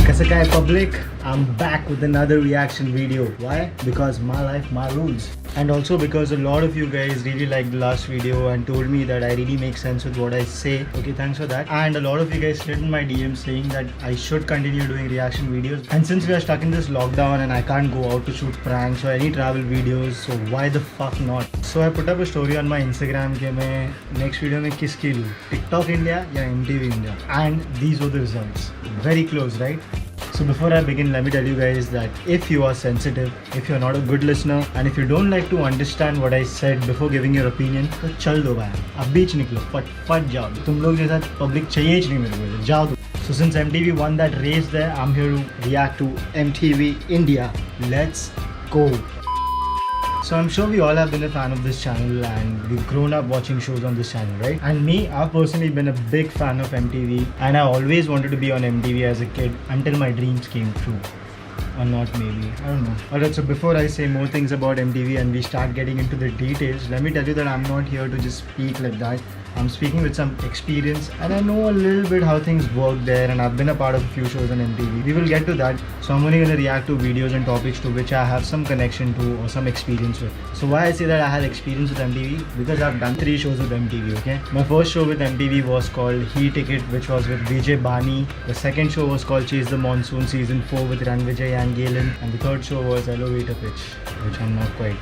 Kasakai public, I'm back with another reaction video. Why? Because my life, my rules. And also because a lot of you guys really liked the last video and told me that I really make sense with what I say. Okay, thanks for that. And a lot of you guys slid in my DM saying that I should continue doing reaction videos. And since we are stuck in this lockdown and I can't go out to shoot pranks or any travel videos, so why the fuck not? So I put up a story on my Instagram कि मैं next video में किसकी लूँ, TikTok India या MTV India, and these were the results. Very close, right? So before I begin, let me tell you guys that if you are sensitive, if you're not a good listener, and if you don't like to understand what I said before giving your opinion, तो चल दो भाई, अब बीच निकलो, फट जाओ. तुम लोग जैसा public चाहिए ही नहीं मेरे को, जाओ तुम. So since MTV won that race there, I'm here to react to MTV India. Let's go. So I'm sure we all have been a fan of this channel and we've grown up watching shows on this channel, right? And me, I've personally been a big fan of MTV and I always wanted to be on MTV as a kid until my dreams came true. Or not maybe, I don't know. Alright, so before I say more things about MTV and we start getting into the details, let me tell you that I'm not here to just speak like that. I'm speaking with some experience and I know a little bit how things work there and I've been a part of a few shows on MTV. We will get to that. So I'm only going to react to videos and topics to which I have some connection to or some experience with. So why I say that I had experience with MTV? Because I've done 3 shows with MTV, okay? My first show with MTV was called He Ticket, which was with Vijay Bani. The second show was called Chase the Monsoon Season 4 with Ranvijay and Galen. And the third show was Elevator Pitch, which I'm not quite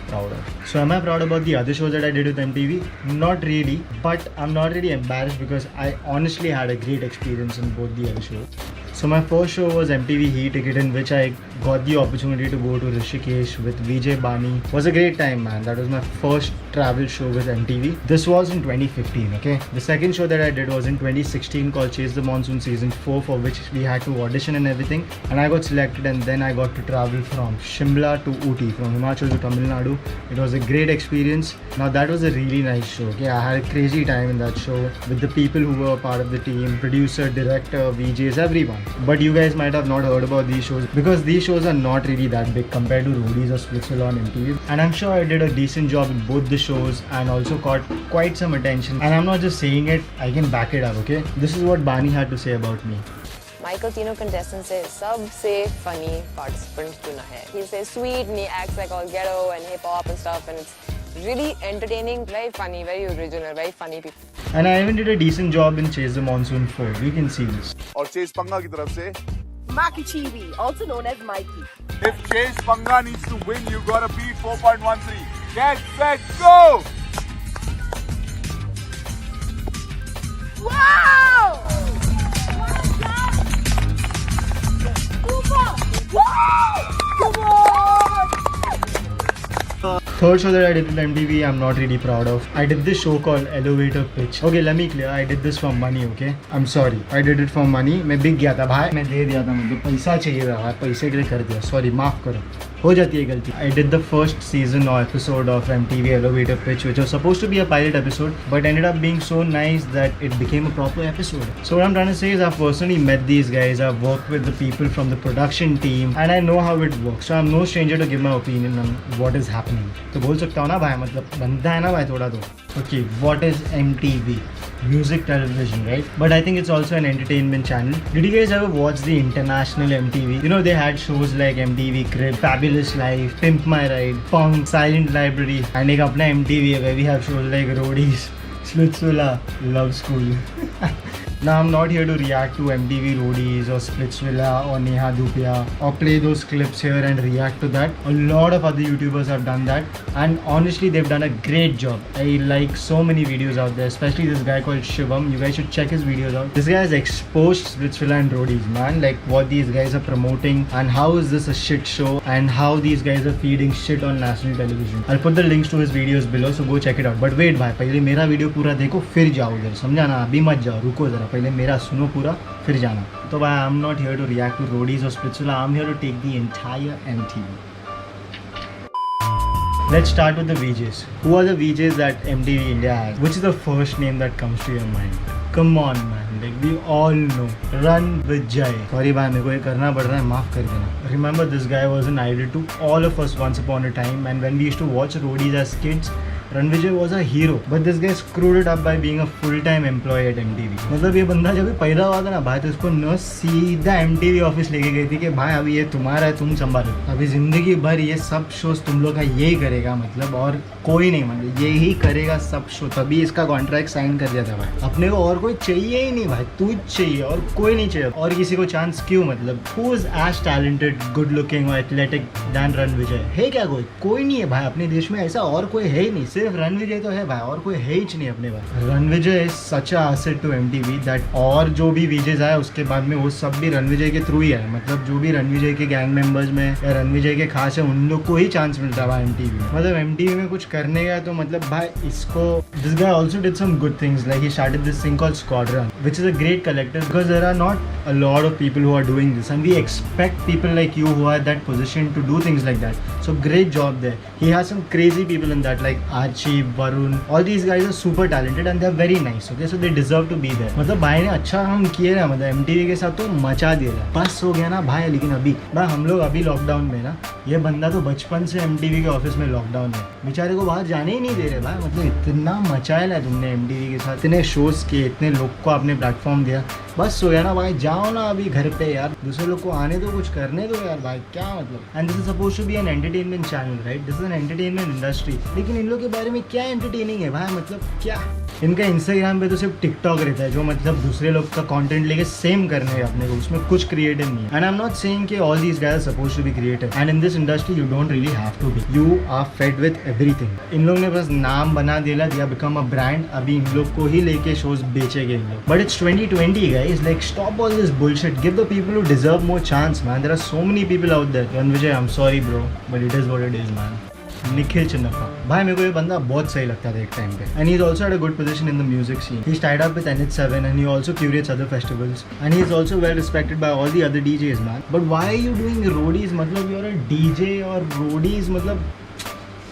proud of. So am I proud about the other shows that I did with MTV? Not really, but I'm not really embarrassed because I honestly had a great experience in both the other shows. So my first show was MTV He Ticket, in which I got the opportunity to go to Rishikesh with Vijay Bani. It was a great time, man. That was my first travel show with MTV. This was in 2015, okay? The second show that I did was in 2016 called Chase the Monsoon Season 4, for which we had to audition and everything. And I got selected and then I got to travel from Shimla to Ooty, from Himachal to Tamil Nadu. It was a great experience. Now that was a really nice show, okay? I had a crazy time in that show with the people who were part of the team, producer, director, VJs, everyone. But you guys might have not heard about these shows because these shows are not really that big compared to Roadies or Splitsvilla on MTV. And I'm sure I did a decent job in both the shows and also caught quite some attention. And I'm not just saying it, I can back it up, okay? This is what Bani had to say about me. Michael तीनों contestants से सबसे funny participant चुना है. He says sweet and he acts like all ghetto and hip hop and stuff, and it's really entertaining, very funny, very original, very funny people. And I even did a decent job in Chase the Monsoon 4. You can see this. और Chase Panga की तरफ से Maki Chibi, also known as Mikey. If Chase Panga needs to win, you gotta beat 4.13. Get set, go! Wow! Come on! Third show that I did with MTV, I'm not really proud of. I did this show called Elevator Pitch. Okay, let me clear. I did this for money, okay? I'm sorry. I did it for money. मैं बिक गया था भाई. मैं दे दिया था मुझे पैसा चाहिए था भाई. पैसे के लिए कर दिया. Sorry, माफ करो. हो जाती है गलती. I did the first season or episode of MTV Elevator Pitch, which was supposed to be a pilot episode, but ended up being so nice that it became a proper episode. So what I'm trying to say is I've personally met these guys, I've worked with the people from the production team, and I know how it works. So I'm no stranger to give my opinion on what is happening. तो बोल सकता हूँ ना भाई, मतलब बनता है ना भाई थोड़ा तो. Okay, what is MTV? Music television, right? But I think it's also an entertainment channel. Did you guys ever watch the international MTV? You know, they had shows like MTV Crib, Fabulous Life, Pimp My Ride, Punk, Silent Library, and एक अपना MTV है where we have shows like Roadies, Splitsvilla, Love School. Now I'm not here to react to MTV Roadies or Splitsvilla or Neha Dhupia or play those clips here and react to that. A lot of other YouTubers have done that and honestly they've done a great job. I like so many videos out there, especially this guy called Shivam. You guys should check his videos out. This guy has exposed Splitsvilla and Roadies, man, like what these guys are promoting and how is this a shit show and how these guys are feeding shit on national television. I'll put the links to his videos below, so go check it out. But wait भाई, पहले मेरा video पूरा देखो फिर जाओ उधर, समझा ना? अभी मत जाओ, रुको जरा, पहले मेरा सुनो पूरा फिर जाना. तो भाई, I'm not here to react to Roadies or Splitsvilla. I'm here to take the entire MTV. Let's start with the VJs. Who are the VJs that MTV India has? Which is the first name that comes to your mind? Come on man, like we all know. Ranvijay. Sorry bhai, मेरे को ये करना पड़ रहा है, माफ कर देना. Remember, this guy was an idol to all of us once upon a time, and when we used to watch Roadies as kids, Rannvijay was a hero but this guy screwed it up by being a full time employ at MTV। मतलब ये बंदा जब पैदा हुआ था ना भाई, तो इसको न सीधा MTV ऑफिस लेके गई थी कि भाई अभी ये तुम्हारा है, तुम संभालो, अभी जिंदगी भर ये सब शोज तुम लोग का यही करेगा, मतलब और कोई नहीं, मतलब ये ही करेगा सब शो। तभी इसका कॉन्ट्रैक्ट साइन कर दिया था भाई। अपने को और कोई चाहिए ही नहीं भाई, तू चाहिए और कोई नहीं चाहिए। और किसी को चांस क्यों, मतलब who is as talented, good looking और एथलेटिक दैन रणविजय? है क्या कोई नहीं है भाई अपने देश में, ऐसा और कोई है ही नहीं, सिर्फ रणविजय तो है भाई, और कोई है ही नहीं अपने भाई। Rannvijay is such a asset to MTV that, और जो भी विजेज आए उसके बाद में वो सब भी रणविजय के थ्रू ही है। मतलब जो भी रणविजय के गैंग मेंबर्स में या रणविजय के खास है, उन लोग को ही चांस मिलता है भाई MTV में। मतलब MTV में कुछ करने का तो मतलब भाई इसको, this guy also did some good things, like he started this thing called squadron which is a great collective because there are not a lot of people who are doing this and we expect people like you who are at that position to do things like that. So great job there. He has some crazy people in that like Archie, Varun, all these guys are super talented and they are very nice, okay, so they deserve to be there. मतलब भाई ने अच्छा हम किए ना, मतलब MTV के साथ तो मचा दिया था, बस हो गया ना भाई। लेकिन अभी भाई हम लोग अभी लॉकडाउन में ना, ये बंदा तो बचपन से MTV के ऑफिस में लॉकडाउन है, बेचारे को बाहर जाने ही नहीं दे रहे भाई। मतलब इतना मचाया है तुमने MTV के साथ, इतने शोज किए, इतने लोग को आपने प्लेटफॉर्म दिया, बस हो गया ना भाई। जाओ ना अभी घर पे यार, दूसरे लोग को आने दो, कुछ करने दो यार भाई, क्या मतलब। And this is suppose to be an entertainment channel, right? This is an entertainment industry. लेकिन इन लोग के बारे में क्या एंटरटेनिंग है भाई, मतलब क्या? इनका इंस्टाग्राम पे तो सिर्फ टिकटॉक रहता है, जो मतलब दूसरे लोग का कंटेंट लेके सेम करने है अपने को, उसमें कुछ क्रिएटिव नहीं है। And I am not saying कि all these guys are supposed to be creative, and in this industry you don't really have to be, you are fed with everything. इन लोग ने बस नाम बना दिया, बिकम अ ब्रांड, अभी इन लोग को ही लेके शोज बेचेंगे इन लोग। But it's 2020 guys, like stop all this bullshit, give the people who deserve more chance, man. There are so many people out there. Ranvijay, I'm sorry bro, but it is what it is, man. Nikhil Chinnappa भाई, मेरे को ये बंदा बहुत सही लगता था एक टाइम पे, and he's also at a good position in the music scene. He's tied up with NH7 and he also curates other festivals and he's also well respected by all the other DJs, man. But why are you doing roadies? मतलब you're a DJ और roadies, मतलब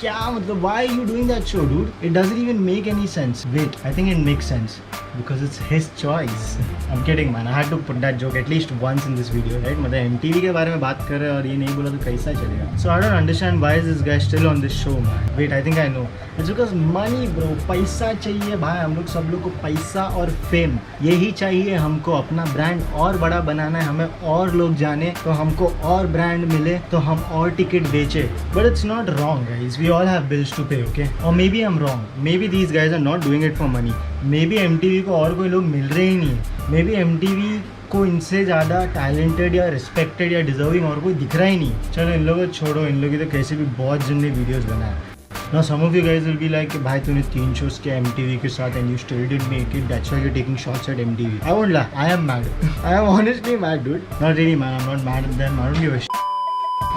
क्या मतलब? Why are you doing that show, dude? It doesn't even make any sense. Wait, I think it makes sense because it's his choice. I'm kidding, man. I had to put that joke at least once in this video, right? मतलब MTV के बारे में बात कर रहे हैं और ये नहीं बोला तो कैसा चलेगा? So I don't understand why is this guy still on this show, man. Wait, I think I know. It's because money, bro. पैसा चाहिए भाई, हम लोग सब लोग को पैसा और फेम यही चाहिए हमको। अपना ब्रांड और बड़ा बनाना है हमें, और लोग जाने तो हमको और ब्रांड मिले तो हम और टिकट बेचे। But it's not wrong, guys. We all have bills to pay, okay? Or maybe I'm wrong. Maybe these guys are not doing it for money. Maybe MTV को और कोई लोग मिल रहे ही नहीं है। Maybe MTV को इनसे ज़्यादा टैलेंटेड या रिस्पेक्टेड या डिजर्विंग और कोई दिख रहा ही नहीं। चलो इन लोगों को छोड़ो, इन लोगों की तो कैसे भी बहुत जन ने वीडियोज़ बनाए। Now some of you guys will be like, भाई तूने 3 शोज़ किया MTV के साथ and you still didn't make it, that's why you're taking shots at MTV. I won't lie, I am mad. I am honestly mad, dude. Not really, man. I'm not mad at them. I don't give a shit.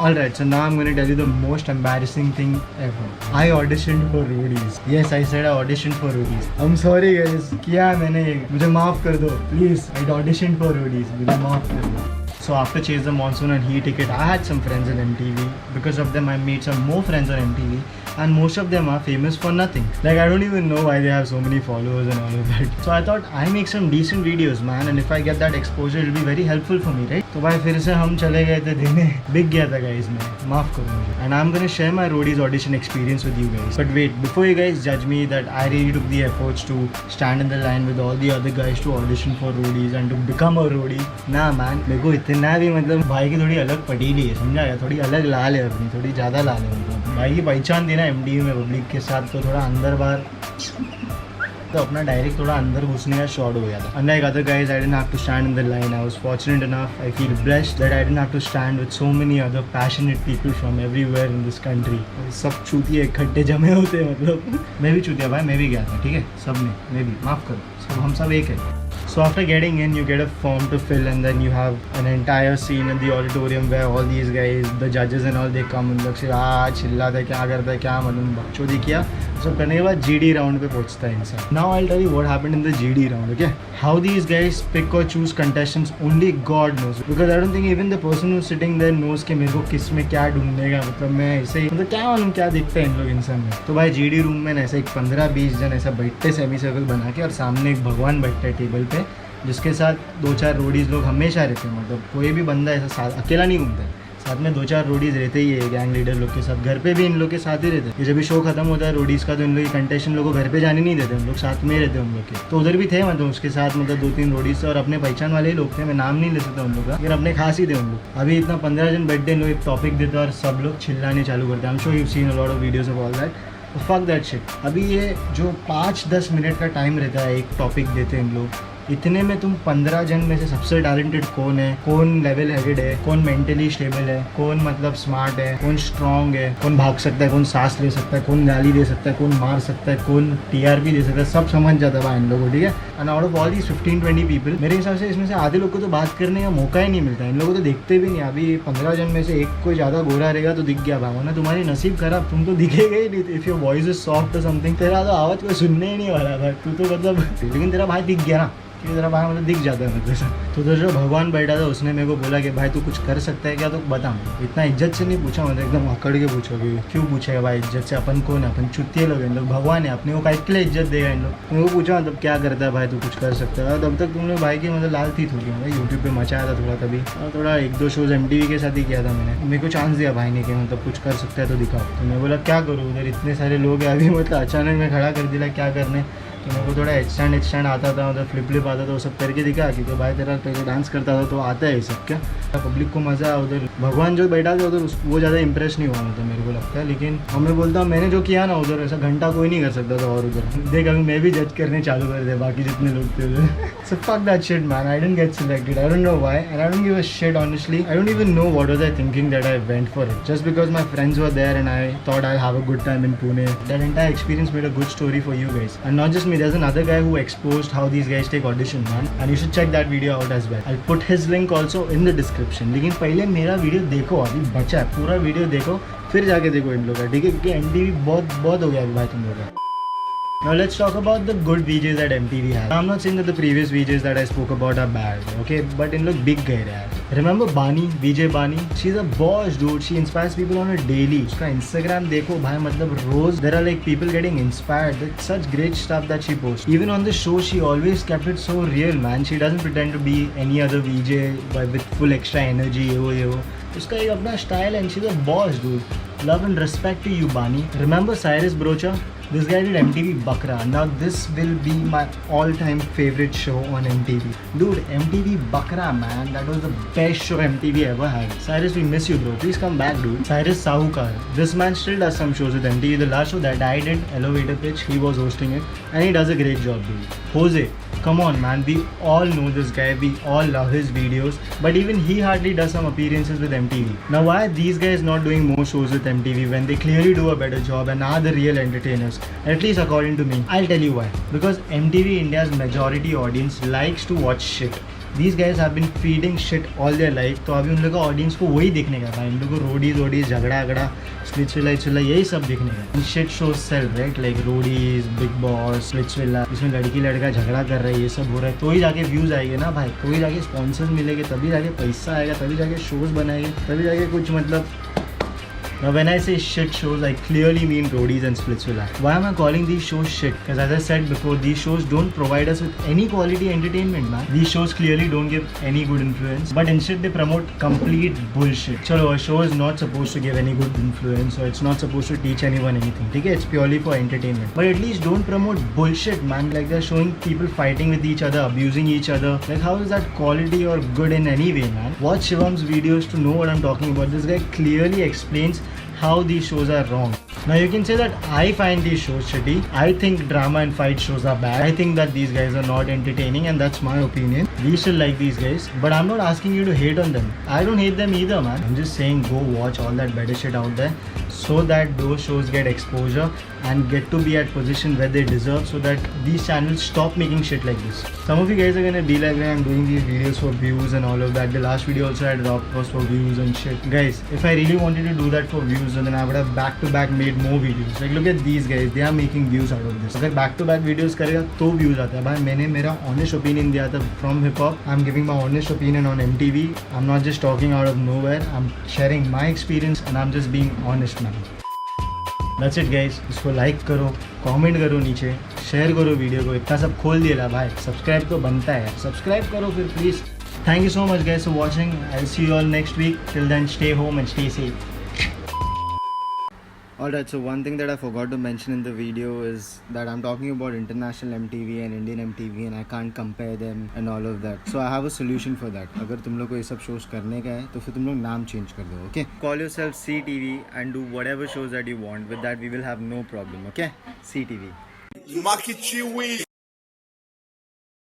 Alright, so now I'm going to tell you the most embarrassing thing ever. I auditioned for roadies. Yes, I said I auditioned for roadies. I'm sorry guys, किया मैंने, मुझे माफ़ कर दो please. I auditioned for roadies, मुझे माफ़ कर दो. So after Chase the Monsoon and Heat Ticket, I had some friends in MTV. Because of them, I made some more friends on MTV. And most of them are famous for nothing. Like I don't even know why they have so many followers and all of that. So I thought I make some decent videos, man. And if I get that exposure, it will be very helpful for me, right? तो भाई फिर से हम चले गए थे देने, बिक गया था guys मैं, माफ़ करो मुझे. And I'm gonna share my roadies audition experience with you guys. But wait, before you guys judge me that I really took the efforts to stand in the line with all the other guys to audition for roadies and to become a roadie. Nah man, मेरे को इतना भी मतलब भाई की थोड़ी अलग पटीली है, समझा गया? थोड़ी अलग लाल है अपनी, थोड़ी ज़्यादा लाल है मतलब। भाई की पहचान थी ना MTV में पब्लिक के साथ, तो थोड़ा अंदर बाहर तो अपना डायरेक्ट थोड़ा अंदर घुसने का शॉट हो गया था. Unlike other guys, I didn't have to stand in the line. I was fortunate enough. I feel blessed that I didn't have to stand with so many other passionate people from everywhere in this country. सब चूतिए इकट्ठे जमे होते हैं मतलब. मैं भी चूतिया भाई, मैं भी गया था, ठीक है, सब ने, मैं भी, माफ़ करो, सब हम सब एक है. So after getting in, you get a form to fill, and then you have an entire scene in the auditorium where all these guys, the judges and all, they come and look, say, चिल्लाता है, क्या करता है, क्या मतलब बकचोदी किया. सब करने के बाद GD round पे पहुंचता है इंसान. Now I'll tell you what happened in the GD round, okay? How these guys pick or choose contestants, only God knows. Because I don't think even the person who's sitting there knows कि मेरे को किस में क्या ढूंढने का, मतलब मैं ऐसे ही, मतलब क्या मालूम क्या देखते हैं इन लोग इंसान में. तो भाई GD रूम में ऐसे एक 15-20 जन ऐसा बैठते सेमी सर्कल बना के, और सामने एक भगवान बैठता है टेबल पे, जिसके साथ 2-4 रोडीज लोग हमेशा रहते हैं. मतलब कोई भी बंदा ऐसा अकेला नहीं घूमता है, साथ में 2-4 रोडीज रहते ही है गैंग लीडर लोग के साथ, घर पे भी इन लोग के साथ ही रहते हैं। ये जब भी शो खत्म होता है रोडीज का तो इन लोग कंटेस्टेंट लोग को घर पे जाने नहीं देते, उन लोग साथ में रहते हैं उन लोग के। तो उधर भी थे मतलब उसके साथ मतलब 2-3 रोडीज और अपने पहचान वाले ही लोग थे, मैं नाम नहीं ले सकता उन लोग का, लेकिन अपने खास ही थे उन लोग। अभी इतना 15 जन बैठते हैं, लोग एक टॉपिक देते और सब लोग चिल्लाने चालू करते हैं। I am sure you seen a lot of videos of all that. Fuck that shit. अभी ये जो 5-10 मिनट का टाइम रहता है एक टॉपिक देते हैं इन लोग, इतने में तुम 15 जन में से सबसे टैलेंटेड कौन है, कौन लेवल हेडेड है, कौन मेंटली स्टेबल है, कौन मतलब स्मार्ट है, कौन स्ट्रांग है, कौन भाग सकता है, कौन सांस ले सकता है, कौन गाली दे सकता है, कौन मार सकता है, कौन टीआरपी दे सकता है, सब समझ जाता है भाई इन लोगों को, ठीक है। And out of all these 15-20 people मेरे हिसाब से इसमें से आधे लोग को तो बात करने का मौका ही नहीं मिलता, इन लोगों को तो दिखते भी नहीं। अभी 15 जन में से एक कोई ज़्यादा गोरा रहेगा तो दिख गया भाई, वरना तुम्हारी नसीब खराब, तुम तो दिखेगा ही नहीं। If your voice is soft और समथिंग, तेरा तो आवाज़ कोई सुनने ही नहीं वाला भाई, तू तो मतलब, लेकिन तेरा भाई दिख गया ना, तेरा भाई मतलब दिख जाता है मतलब। तो जो भगवान बैठा था उसने मेरे को बोला कि भाई तू कुछ कर सकता है क्या, तो बता। इतना इज्जत से नहीं पूछा, मतलब एकदम अकड़ के पूछोगे, क्यों पूछेगा भाई इज्जत से, अपन कौन है, अपन चुतिए लोग हैं, इन लोग भगवान है, अपने को काहे के लिए इज्जत देगा इन लोग। मेरे को पूछा मतलब क्या करता है भाई, तू कुछ कर सकता है, तब तक तुमने भाई की मतलब लाल थी थोड़ी, मतलब यूट्यूब पे मचाया था थोड़ा तभी, और थोड़ा 1-2 शोज MTV के साथ ही किया था मैंने। मेरे को चांस दिया भाई ने कि मतलब कुछ कर सकता है तो दिखाओ, तो मैं बोला क्या करूँ, उधर इतने सारे लोग हैं। अभी मतलब अचानक मैं खड़ा कर दिया क्या करने, तो मेरे को थोड़ा हेडस्टैंड आता था, मतलब फ्लिप आता था, वो सब करके दिखा, क्योंकि भाई तेरा पहले डांस करता था तो आता है ये सब क्या। पब्लिक को मज़ा है, उधर भगवान जो बैठा था उधर वो ज़्यादा इंप्रेस नहीं हुआ मतलब मेरे को लगता है। लेकिन और मैं बोलता हूँ मैंने जो किया ना उधर, ऐसा घंटा कोई नहीं कर सकता था। और उधर देख अभी मैं भी जज करने चालू कर दे बाकी जितने लोग थे उधर। So fuck that shit man, I didn't get selected, I don't know why and I don't give a shit honestly. I don't even know what was I thinking that I went for it, just because my friends were there and I thought I'll have a good time in Pune. That entire experience made a good story for you guys, and not just me, there's another guy who exposed how these guys take audition man, and you should check that video out as well. I'll put his link also in the description. लेकिन पहले मेरा video देखो, अभी बचा है, पूरा video देखो फिर जाके देखो इन लोग का, ठीक है, क्योंकि MTV बहुत हो गया अभी भाई तुम लोग का। Now let's talk about the good VJs that MTV has. I'm not saying that the previous VJs that I spoke about are bad, okay? But in look big guy yaar. Remember Bani, VJ Bani? She's a boss dude. She inspires people on a daily. उसका Instagram देखो भाई, मतलब रोज there are like people getting inspired. It's such great stuff that she posts. Even on the show, she always kept it so real, man. She doesn't pretend to be any other VJ with full extra energy. ये वो. उसका एक अपना style and she's a boss dude. Love and respect to you, Bani. Remember Cyrus Brocha? This guy did MTV Bakra. Now this will be my all-time favorite show on MTV. Dude, MTV Bakra, man. That was the best show MTV ever had. Cyrus, we miss you, bro. Please come back, dude. Cyrus Sahukar. This man still does some shows with MTV. The last show that I did, Elevator Pitch, he was hosting it. And he does a great job, dude. Jose. Come on man, we all know this guy, we all love his videos, but even he hardly does some appearances with MTV. Now why are these guys not doing more shows with MTV when they clearly do a better job and are the real entertainers? At least according to me. I'll tell you why. Because MTV India's majority audience likes to watch shit. These guys have been feeding shit all their life, तो अभी उन लोगों का audience को वही देखने का था, इन लोगों को रोडीज झगड़ा स्प्लिट्सविला यही सब देखने का। Shit shows sell right, like Roadies, Bigg Boss, Splitsvilla, इसमें लड़की लड़का झगड़ा कर रहा है, ये सब हो रहा है, तो ही जाके व्यूज आएंगे ना भाई, तो ही जाके स्पॉन्सर्स मिलेंगे, तभी जाके पैसा आएगा, तभी जाके शोज बनाएंगे, तभी जाके कुछ मतलब। Now when I say shit shows, I clearly mean roadies and Splitsvilla. Why am I calling these shows shit? Because as I said before, these shows don't provide us with any quality entertainment, man. These shows clearly don't give any good influence, but instead they promote complete bullshit. Chalo, a show is not supposed to give any good influence, or it's not supposed to teach anyone anything. Okay, it's purely for entertainment. But at least don't promote bullshit, man. Like they're showing people fighting with each other, abusing each other. Like how is that quality or good in any way, man? Watch Shivam's videos to know what I'm talking about. This guy clearly explains how these shows are wrong. Now you can say that I find these shows shitty. I think drama and fight shows are bad. I think that these guys are not entertaining, and that's my opinion. We still like these guys, but I'm not asking you to hate on them. I don't hate them either, man. I'm just saying go watch all that better shit out there, so that those shows get exposure and get to be at position where they deserve, so that these channels stop making shit like this. Some of you guys are gonna be like, I'm doing these videos for views and all of that. The last video also I dropped was for views and shit. Guys, if I really wanted to do that for views, then I would have back to back made more videos. Like look at these guys, they are making views out of this. अगर back to back videos करेगा तो views आता है भाई। मैंने मेरा honest opinion दिया था from hip hop. I'm giving my honest opinion on MTV. I'm not just talking out of nowhere. I'm sharing my experience and I'm just being honest man. That's it guys. इसको like करो, comment करो नीचे, share करो video को, इतना सब खोल दिया भाई। सब्सक्राइब तो बनता है, सब्सक्राइब करो फिर please. Thank you so much guys for watching. I'll see you all next week. Till then, stay home and stay safe. Alright, so one thing that I forgot to mention in the video is that I'm talking about international MTV and Indian MTV and I can't compare them and all of that. So I have a solution for that. अगर तुम लोग को ये सब shows करने का है तो फिर तुम लोग नाम change कर दो, okay? Call yourself CTV and do whatever shows that you want. With that we will have no problem, okay? CTV. Makichiwi.